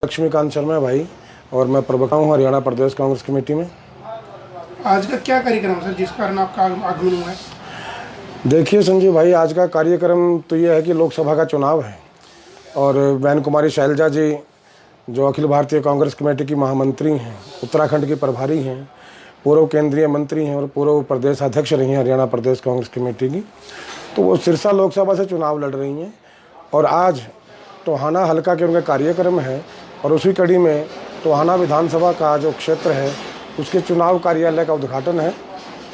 लक्ष्मीकांत शर्मा है भाई, और मैं प्रवक्ता हूँ हरियाणा प्रदेश कांग्रेस कमेटी में। आज का क्या कार्यक्रम है सर जिस कारण आपका आगमन हुआ है? देखिए संजीव भाई, आज का कार्यक्रम तो ये है कि लोकसभा का चुनाव है और बहन कुमारी शैलजा जी जो अखिल भारतीय कांग्रेस कमेटी की महामंत्री हैं, उत्तराखंड की प्रभारी हैं, पूर्व केंद्रीय मंत्री हैं और पूर्व प्रदेश अध्यक्ष रही हैं हरियाणा प्रदेश कांग्रेस कमेटी की, तो वो सिरसा लोकसभा से चुनाव लड़ रही हैं। और आज टोहाना हल्का के उनका कार्यक्रम है और उसी कड़ी में टोहाना विधानसभा का जो क्षेत्र है उसके चुनाव कार्यालय का उद्घाटन है।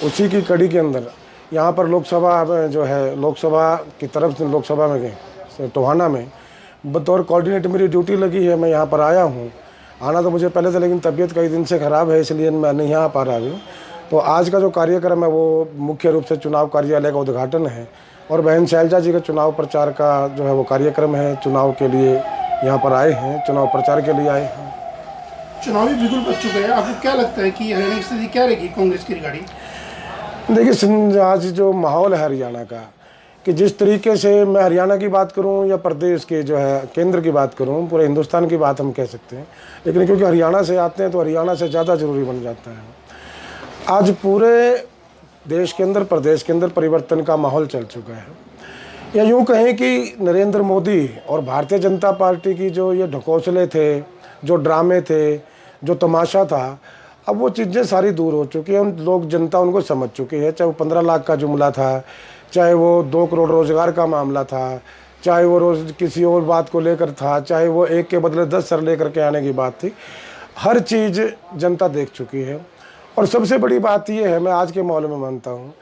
उसी की कड़ी के अंदर यहाँ पर लोकसभा जो है, लोकसभा की तरफ से लोकसभा में गए टोहाना में बतौर कोऑर्डिनेटर मेरी ड्यूटी लगी है। मैं यहाँ पर आया हूँ, आना तो मुझे पहले से, लेकिन तबीयत कई दिन से ख़राब है इसलिए मैं नहीं आ पा रहा हूँ। तो आज का जो कार्यक्रम है वो मुख्य रूप से चुनाव कार्यालय का उद्घाटन है और बहन शैलजा जी का चुनाव प्रचार का जो है वो कार्यक्रम है। चुनाव के लिए यहाँ पर आए हैं, चुनाव प्रचार के लिए आए हैं। चुनावी बिगुल बच चुका है, आपको क्या लगता है कि हरियाणा की स्थिति क्या रहेगी कांग्रेस की रिगार्डिंग? देखिए आज जो माहौल है हरियाणा का, कि जिस तरीके से मैं हरियाणा की बात करूं या प्रदेश के जो है केंद्र की बात करूं, पूरे हिंदुस्तान की बात हम कह सकते हैं, लेकिन क्योंकि हरियाणा से आते हैं तो हरियाणा से ज़्यादा ज़रूरी बन जाता है। आज पूरे देश के अंदर, प्रदेश के अंदर परिवर्तन का माहौल चल चुका है, या यूँ कहें कि नरेंद्र मोदी और भारतीय जनता पार्टी की जो ये ढकोसले थे, जो ड्रामे थे, जो तमाशा था, अब वो चीज़ें सारी दूर हो चुकी हैं। हम लोग, जनता उनको समझ चुकी है। चाहे वो 15 लाख का जुमला था, चाहे वो 2 करोड़ रोजगार का मामला था, चाहे वो रोज किसी और बात को लेकर था, चाहे वो 1 के बदले 10 सर लेकर के आने की बात थी, हर चीज़ जनता देख चुकी है। और सबसे बड़ी बात ये है, मैं आज के माहौल में मानता हूँ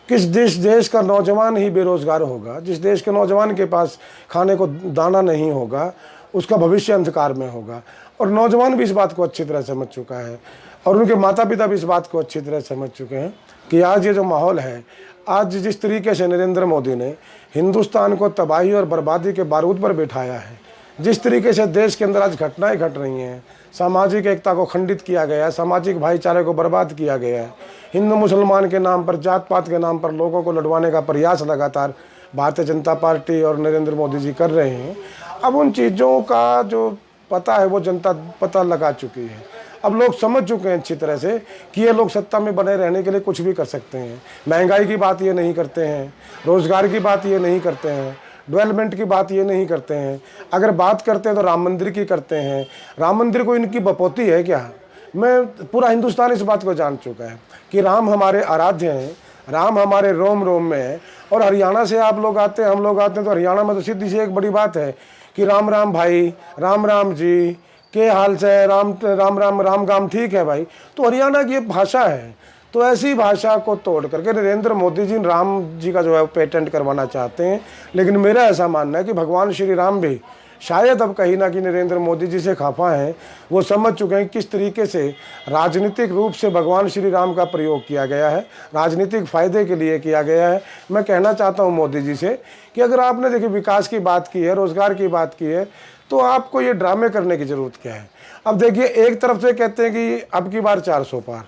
कि जिस देश का नौजवान ही बेरोजगार होगा, जिस देश के नौजवान के पास खाने को दाना नहीं होगा, उसका भविष्य अंधकार में होगा। और नौजवान भी इस बात को अच्छी तरह समझ चुका है और उनके माता पिता भी इस बात को अच्छी तरह समझ चुके हैं कि आज ये जो माहौल है, आज जिस तरीके से नरेंद्र मोदी ने हिंदुस्तान को तबाही और बर्बादी के बारूद पर बिठाया है, जिस तरीके से देश के अंदर आज घटनाएं घट रही हैं, सामाजिक एकता को खंडित किया गया है, सामाजिक भाईचारे को बर्बाद किया गया है, हिंदू मुसलमान के नाम पर, जात पात के नाम पर लोगों को लड़वाने का प्रयास लगातार भारतीय जनता पार्टी और नरेंद्र मोदी जी कर रहे हैं। अब उन चीज़ों का जो पता है वो जनता पता लगा चुकी है। अब लोग समझ चुके हैं अच्छी तरह से कि ये लोग सत्ता में बने रहने के लिए कुछ भी कर सकते हैं। महंगाई की बात ये नहीं करते हैं, रोज़गार की बात ये नहीं करते हैं, डेवलपमेंट की बात ये नहीं करते हैं। अगर बात करते हैं तो राम मंदिर की करते हैं। राम मंदिर को इनकी बपोती है क्या? मैं, पूरा हिंदुस्तान इस बात को जान चुका है कि राम हमारे आराध्य हैं, राम हमारे रोम रोम में है। और हरियाणा से आप लोग आते हैं, हम लोग आते हैं, तो हरियाणा में तो सीधी सी एक बड़ी बात है कि राम राम भाई, राम राम जी, के हाल से, राम राम राम राम गाम ठीक है भाई। तो हरियाणा की ये भाषा है। तो ऐसी भाषा को तोड़ करके नरेंद्र मोदी जी राम जी का जो है पेटेंट करवाना चाहते हैं। लेकिन मेरा ऐसा मानना है कि भगवान श्री राम भी शायद अब कहीं ना कहीं नरेंद्र मोदी जी से खफा हैं। वो समझ चुके हैं किस तरीके से राजनीतिक रूप से भगवान श्री राम का प्रयोग किया गया है, राजनीतिक फ़ायदे के लिए किया गया है। मैं कहना चाहता हूँ मोदी जी से कि अगर आपने देखिए विकास की बात की है, रोज़गार की बात की है, तो आपको ये ड्रामे करने की ज़रूरत क्या है? अब देखिए, एक तरफ से कहते हैं कि अब की बार 400 पार,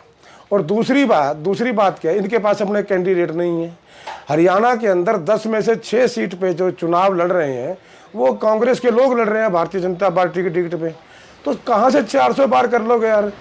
और दूसरी बात क्या है, इनके पास अपने कैंडिडेट नहीं है। हरियाणा के अंदर 10 में से 6 सीट पे जो चुनाव लड़ रहे हैं वो कांग्रेस के लोग लड़ रहे हैं भारतीय जनता पार्टी की टिकट पे। तो कहाँ से 400 पार कर लोगे यार?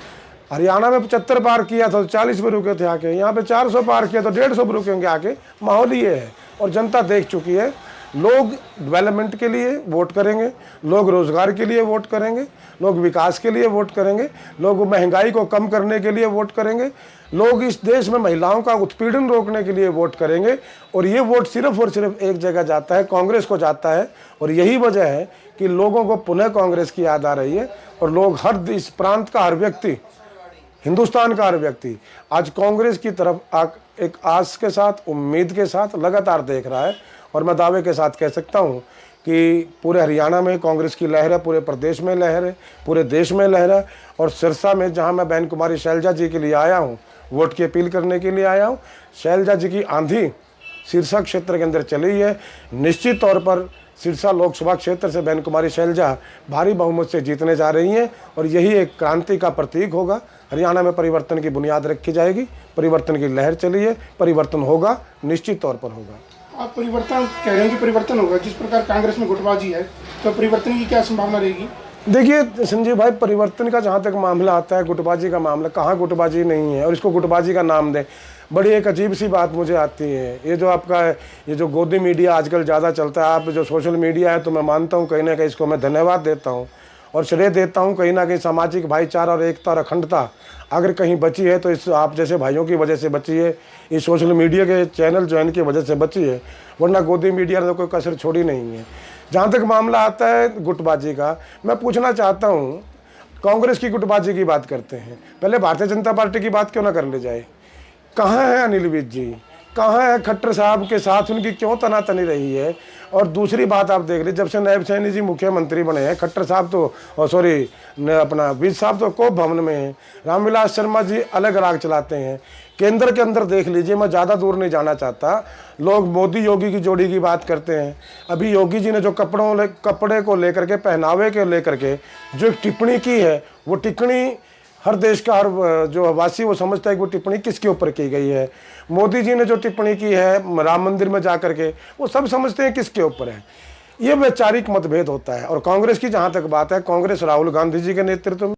हरियाणा में 75 पार किया था तो 40 पे रुके थे आके, यहाँ पे 400 पार किया तो 150 पे रुकेंगे आके। माहौल ये है और जनता देख चुकी है। लोग डेवलपमेंट के लिए वोट करेंगे, लोग रोज़गार के लिए वोट करेंगे, लोग विकास के लिए वोट करेंगे, लोग महंगाई को कम करने के लिए वोट करेंगे, लोग इस देश में महिलाओं का उत्पीड़न रोकने के लिए वोट करेंगे। और ये वोट सिर्फ और सिर्फ एक जगह जाता है, कांग्रेस को जाता है। और यही वजह है कि लोगों को पुनः कांग्रेस की याद आ रही है और लोग, हर इस प्रांत का हर व्यक्ति, हिंदुस्तान का हर व्यक्ति आज कांग्रेस की तरफ एक आस के साथ, उम्मीद के साथ लगातार देख रहा है। और मैं दावे के साथ कह सकता हूं कि पूरे हरियाणा में कांग्रेस की लहर है, पूरे प्रदेश में लहर है, पूरे देश में लहर है। और सिरसा में जहां मैं बहन कुमारी शैलजा जी के लिए आया हूं, वोट की अपील करने के लिए आया हूं, शैलजा जी की आंधी सिरसा क्षेत्र के अंदर चली है। निश्चित तौर पर सिरसा लोकसभा क्षेत्र से बहन कुमारी शैलजा भारी बहुमत से जीतने जा रही हैं और यही एक क्रांति का प्रतीक होगा। हरियाणा में परिवर्तन की बुनियाद रखी जाएगी, परिवर्तन की लहर चली है, परिवर्तन होगा, निश्चित तौर पर होगा। आप परिवर्तन कह रहे हैं कि परिवर्तन होगा, जिस प्रकार कांग्रेस में गुटबाजी है, तो परिवर्तन की क्या संभावना रहेगी? देखिए संजीव भाई, परिवर्तन का जहाँ तक मामला आता है, गुटबाजी का मामला, कहाँ गुटबाजी नहीं है और इसको गुटबाजी का नाम दें। बड़ी एक अजीब सी बात मुझे आती है, ये जो आपका ये जो गोदी मीडिया आजकल ज़्यादा चलता है, आप जो सोशल मीडिया है, तो मैं मानता हूँ कहीं ना कहीं इसको मैं धन्यवाद देता हूँ और श्रेय देता हूँ। कहीं ना कहीं सामाजिक भाईचारा और एकता और अखंडता अगर कहीं बची है तो इस आप जैसे भाइयों की वजह से बची है, इस सोशल मीडिया के चैनल जो है इनकी वजह से बची है, वरना गोदी मीडिया ने तो कोई कसर छोड़ी नहीं है। जहाँ तक मामला आता है गुटबाजी का, मैं पूछना चाहता हूँ, कांग्रेस की गुटबाजी की बात करते हैं, पहले भारतीय जनता पार्टी की बात क्यों ना कर ले जाए। कहाँ है अनिल विज जी, कहाँ है खट्टर साहब के साथ उनकी क्यों तनातनी रही है। और दूसरी बात आप देख लीजिए, जब से नायब सैनी जी मुख्यमंत्री बने हैं, खट्टर साहब तो सॉरी अपना विज साहब तो कोप भवन में हैं, रामविलास शर्मा जी अलग राग चलाते हैं। केंद्र के अंदर देख लीजिए, मैं ज़्यादा दूर नहीं जाना चाहता, लोग मोदी योगी की जोड़ी की बात करते हैं। अभी योगी जी ने जो कपड़े को लेकर के, पहनावे को लेकर के जो एक टिप्पणी की है, वो टिप्पणी हर देश का हर जो वासी वो समझता है कि वो टिप्पणी किसके ऊपर की गई है। मोदी जी ने जो टिप्पणी की है राम मंदिर में जा कर के, वो सब समझते हैं किसके ऊपर है। ये वैचारिक मतभेद होता है। और कांग्रेस की जहाँ तक बात है, कांग्रेस राहुल गांधी जी के नेतृत्व में